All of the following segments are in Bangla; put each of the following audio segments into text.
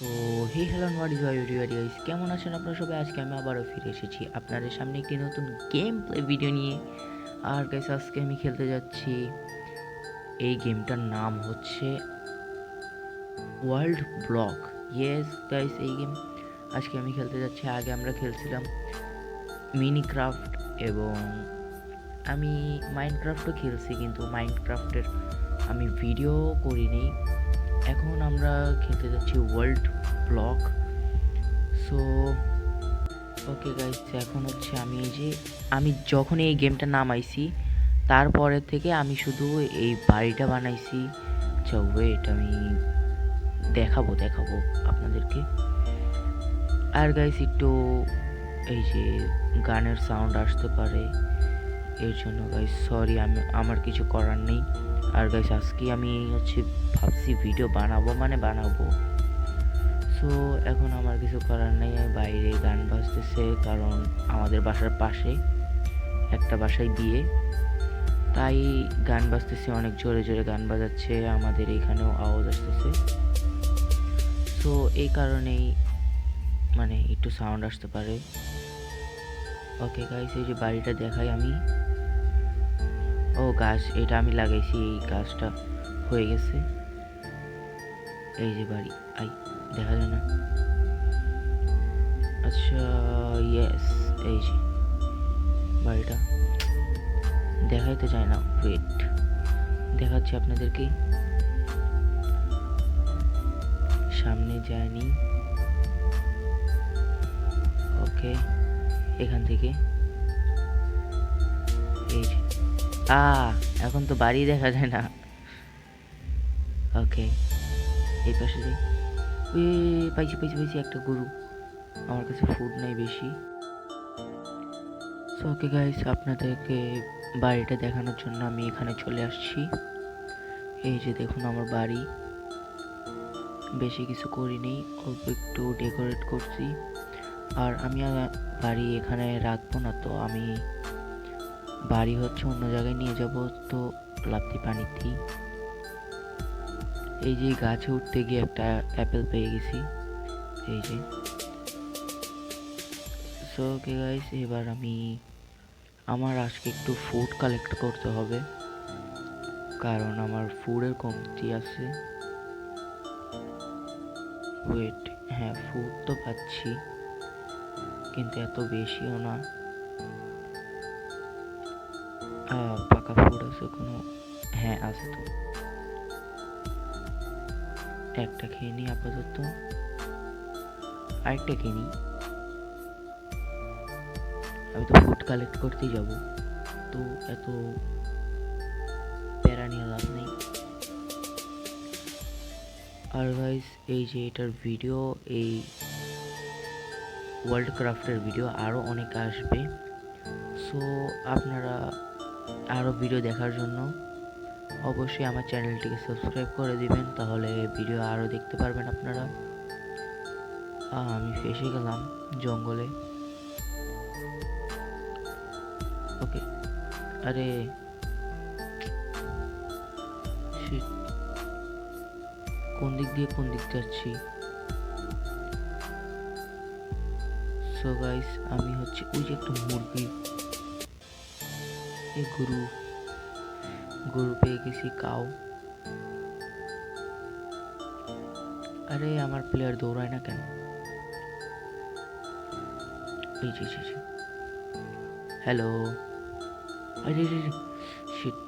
So hey hello what is Y video guys, কেমন আছেন আপনারা সবাই? আজকে আমি আবারও ফিরে এসেছি আপনাদের সামনে একটি নতুন গেম প্লে ভিডিও নিয়ে। আর গাইস, আজকে আমি খেলতে যাচ্ছি, এই গেমটার নাম হচ্ছে ওয়ার্ল্ড ব্লক। ইয়েস গাইস, এই গেম আজকে আমি খেলতে যাচ্ছি। আগে আমরা খেলছিলাম মিনিক্রাফট এবং আমি মাইনক্রাফটও খেলছি, কিন্তু মাইনক্রাফটের আমি ভিডিও করিনি। এখন আমরা খেলতে যাচ্ছি world block. So okay guys, এখন হচ্ছে আমি যখন এই গেমটা নামাইছি তারপরে থেকে আমি শুধু এই বাড়িটা বানাইছি। আচ্ছা ওয়েট, আমি দেখাবো আপনাদেরকে। আর গাইস, একটু এই যে গানের সাউন্ড আসতে পারে, এর জন্য গাইস সরি, আমার কিছু করার নেই। আর গাইস, আজকে আমি ভাবছি ভিডিও বানাবো। সো এখন আমার কিছু করার নেই, বাইরে গান বাজতেছে, কারণ আমাদের বাসার পাশে একটা বাসায় বিয়ে, তাই গান বাজতেছে, অনেক জোরে জোরে গান বাজাচ্ছে, আমাদের এখানেও আওয়াজ আসতেছে। সো এই কারণেই একটু সাউন্ড আসতে পারে। ওকে গাইস, এই যে বাড়িটা দেখাই আমি। ও গাছ, এটা আমি লাগাইছি, এই গাছটা হয়ে গেছে। এই যে বাড়ি, দেখা যায় না? আচ্ছা ইয়েস, এই যে বাড়িটা দেখাইতে চায় না, ওয়েট দেখাচ্ছি আপনাদেরকে। সামনে যায়নি, ওকে এখান থেকে এই যে এখন তো বাড়ি দেখা যায় না। ওকে এই পাশে যাই। ওই পাইছি একটা গরু। আমার কাছে ফুড নাই বেশি। সো ওকে গাইস, আপনাদেরকে বাড়িটা দেখানোর জন্য আমি এখানে চলে আসছি। এই যে দেখুন আমার বাড়ি, বেশি কিছু করিনি, অল্প একটু ডেকোরেট করছি। আর আমি বাড়ি এখানে রাখবো না, তো আমি বাড়ি অন্য জায়গায় নিয়ে যাব, তো লাপ্তি পানিতে। এই যে গাছে উঠতে গিয়ে একটা অ্যাপেল পেয়ে গেছি, এই যে। সো ওকে গাইস, এবার আমার আজকে একটু ফুড কালেক্ট করতে হবে, কারণ আমার ফুডের কমতি আছে। ওয়েট, হ্যাঁ ফুড তো পাচ্ছি, কিন্তু এত বেশিও না। পাকা ফুড আছে কোনো? হ্যাঁ আছে তো, একটা খেয়ে নিই আপাতত, আরেকটা খেয়ে নিই। আমি তো ফুড কালেক্ট করতেই যাব, তো এত প্যারা নিয়ে লাভ নেই। আর গাইস, এই যে এটার ভিডিও, এই ওয়ার্ল্ড ক্রাফটের ভিডিও আরও অনেক আসবে। সো আপনারা আরও ভিডিও দেখার জন্য অবশ্যই আমার চ্যানেলটিকে সাবস্ক্রাইব করে দিবেন, তাহলে ভিডিও আরও দেখতে পারবেন আপনারা। আমি ফেসে গেলাম জঙ্গলে। ওকে, আরে কোন দিক দিয়ে যাচ্ছি? সো গাইস, আমি ওই যে একটা মুরগি, এই গরু পেয়ে গেছি, কাউ। আরে আমার প্লেয়ার দৌড়ায় না কেন? এই যে হ্যালো, আরে শিট,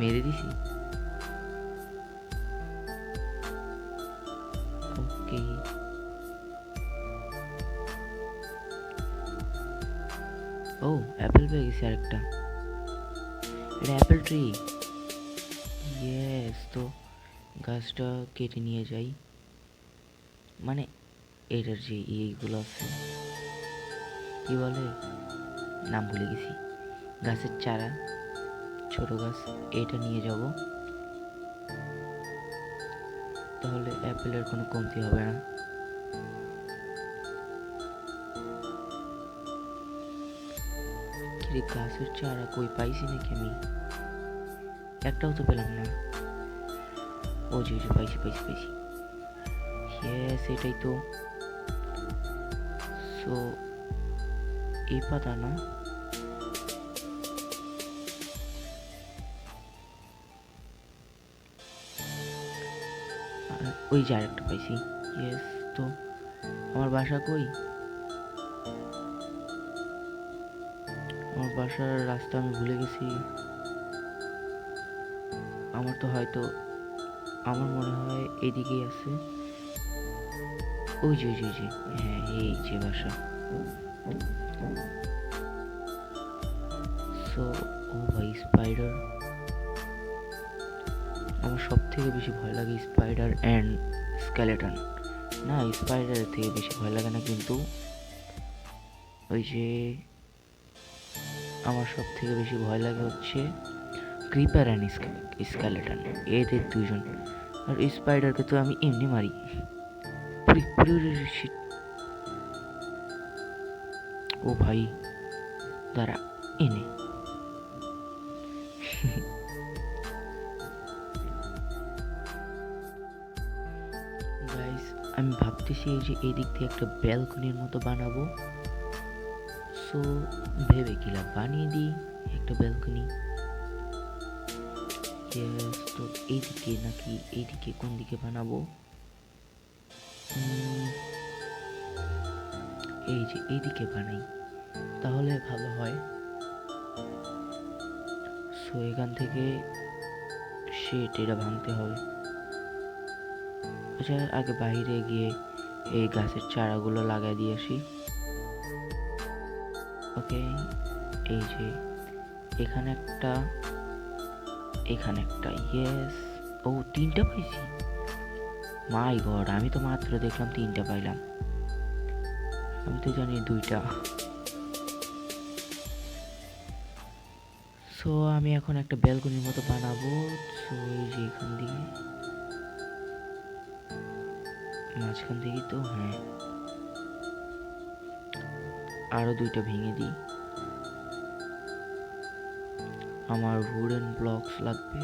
মেরে দিছি। ওকে, ও অ্যাপেল পেয়ে গেছি আরেকটা, এটা অ্যাপেল ট্রি। ইয়েস, তো গাছটা কেটে নিয়ে যাই, এটার যে এইগুলো আছে, কি বলে, নাম ভুলে গেছি। গাছের চারা, ছোট গাছ, এটা নিয়ে যাব, তাহলে অ্যাপেলের কোনো কমতি হবে না। কিরে, গাছের চারা কই পাইছি নাকি আমি? একটাও তো পেলাম না। ও জি জি, পাইছি পাইছি পাইছি। ইয়েস, এটাই তো। সো এই পাতা না, ওই যে আরেকটা পাইছি। ইয়েস। তো আমার বাসা কই? আমার বাসার রাস্তা আমি ভুলে গেছি। আমার তো হয়তো, আমার মনে হয় এইদিকেই আছে। ওই যে ওই যে ওই যে, হ্যাঁ এই যে বাসা। সো ও ভাই, স্পাইডার। আমার সব থেকে বেশি ভয় লাগে স্পাইডার অ্যান্ড স্কেলেটন। না, স্পাইডারের থেকে বেশি ভয় লাগে না, কিন্তু ওই যে আমার সব থেকে বেশি ভয় লাগে হচ্ছে ক্রিপার অ্যান্ড স্কেলেটন, এদের দুজন। আর স্পাইডারকে তো আমি এমনি মারি। পুরি পুরি উরি উরি, shit। ও ভাই দাঁড়া, এনে গাইস, আমি ভাবতেছি এই যে এই দিক দিয়ে একটা ব্যালকনির মতো বানাবো। সো ভেবে কিলাম, বানিয়ে দিই একটা ব্যালকনি। ইয়েস। তো এইদিকে নাকি এইদিকে, কোন দিকে বানাবো? এই যে এইদিকে বানাই, তাহলে ভালো হয়। সো এখান থেকে এটা ভাঙতে হবে। আচ্ছা, আগে বাইরে গিয়ে এই গাছের চারাগুলো লাগাই দিয়ে আসি। ওকে, এই যে এখানে একটা, এখানে একটা। ইয়েস। ও, তিনটা পাইছি। মাই গড, আমি তো মাত্র দেখলাম তিনটা পাইলাম। আমি তো জানি দুইটা। সো আমি এখন একটা ব্যালকনির মতো বানাবো। সো এই যে এখান দিয়ে, মাঝখান থেকে তো, হ্যাঁ, আরো দুইটা ভেঙে দিই। আমার উডেন ব্লকস লাগবে।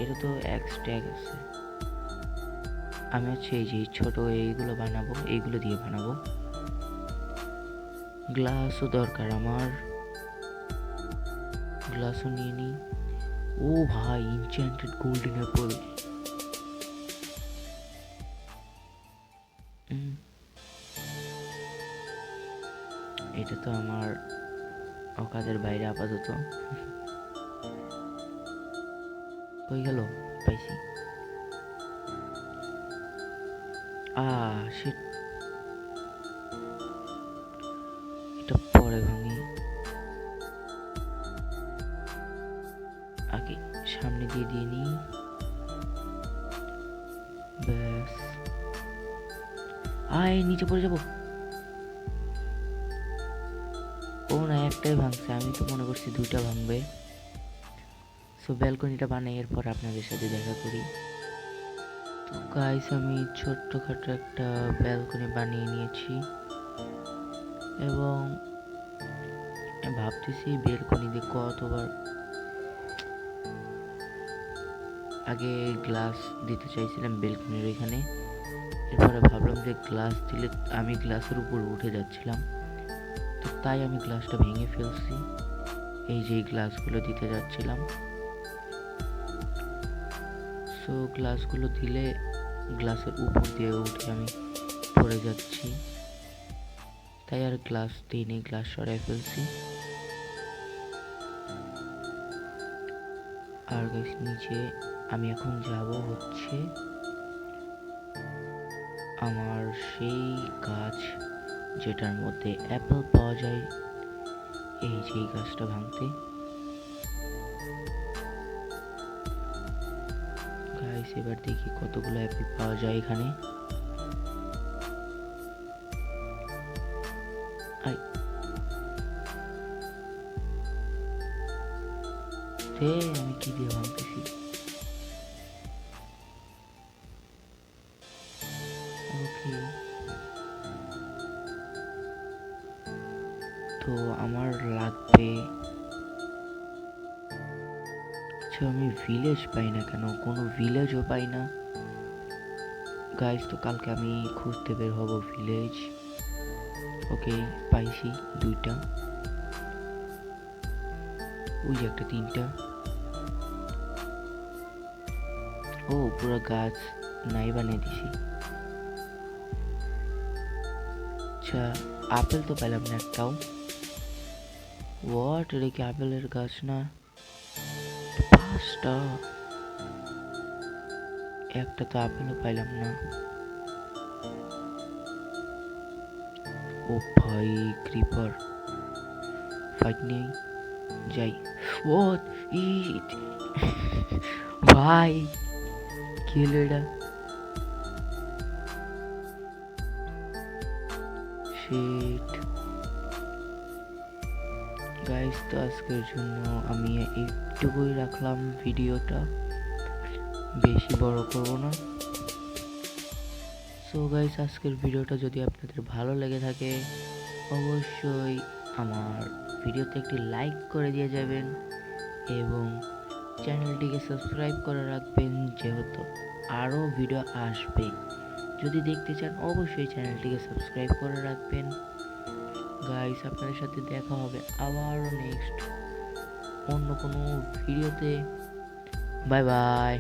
এটা তো এক্সট্যাগ আছে। আমি হচ্ছে এই যে ছোট এইগুলো বানাবো, এইগুলো দিয়ে বানাবো। গ্লাসও দরকার আমার, গ্লাসও নিয়ে নিই। ও ভাই, ইনচ্যান্টেড গোল্ডেন অ্যাপল। এটা তো আমার অকাদের বাইরে আপাতত। কই গেল? পাইছি। শিট, এটা পরে ভাঙি। আগে সামনে দিয়ে দিয়ে নিই। ব্যাস, নিচে পড়ে যাবো। ও না, একটাই ভাঙছে, আমি তো মনে করছি দুইটা ভাঙবে। সো ব্যালকনিটা বানাই, এরপর আপনাদের সাথে দেখা করি। তো গাইস, আমি ছোট্টখাটো একটা ব্যালকনি বানিয়ে নিয়েছি এবং ভাবতেছি ব্যালকনি দিয়ে কতবার, আগে গ্লাস দিতে চাইছিলাম ব্যালকনির এখানে, এরপরে ভাবলাম যে গ্লাস দিলে আমি গ্লাসের উপর উঠে যাচ্ছিলাম, তো তাই আমি গ্লাসটা ভেঙে ফেলছি। এই যে গ্লাসগুলো দিতে যাচ্ছিলাম। সো গ্লাসগুলো দিলে গ্লাসের উপর দিয়ে উঠে আমি পড়ে যাচ্ছি, তাই আর গ্লাস দিইনি, গ্লাস সরাই ফেলছি। আর গাইস, নিচে আমি এখন যাব হচ্ছে আমার সেই গাছ যেটার মধ্যে অ্যাপেল পাওয়া যায়, এই যে গাছটা ভাঙতে। গাইস, এবার দেখি কতগুলো অ্যাপেল পাওয়া যায় এখানে। আমি কি দিয়ে ভাঙতেছি? ওকে, তো আমার লাগবে আচ্ছা আমি ভিলেজ পাই না কেন, কোনো ভিলেজও পাই না গাইস। তো কালকে আমি খুঁজতে বের হব ভিলেজ। ওকে পাইছি দুইটা, ওই যে একটা, তিনটা। ও পুরো গাছ নাই বানিয়ে দিছি। আচ্ছা আপেল তো পেলাম না একটাও। হোয়াট, এটা কি আপেলের গাছ না? পাঁচটা, একটা তো আপেলও পাইলাম না। ও ভাই ক্রিপার, ফাইট নেই, যাই। ও ইট ভাই কি হলো এটা? শিট গাইস, তো আজকের জন্য আমি এইটুকুই রাখলাম ভিডিওটা, বেশি বড় করব না। সো গাইস, আজকের ভিডিওটা যদি আপনাদের ভালো লেগে থাকে অবশ্যই আমার ভিডিওতে একটি লাইক করে দিয়ে যাবেন এবং চ্যানেলটিকে সাবস্ক্রাইব করে রাখবেন, যেহেতু আরও ভিডিও আসবে। যদি দেখতে চান অবশ্যই চ্যানেলটিকে সাবস্ক্রাইব করে রাখবেন। গাইস, আপনাদের সাথে দেখা হবে আবারও নেক্সট অন্য কোনো ভিডিওতে। Bye bye.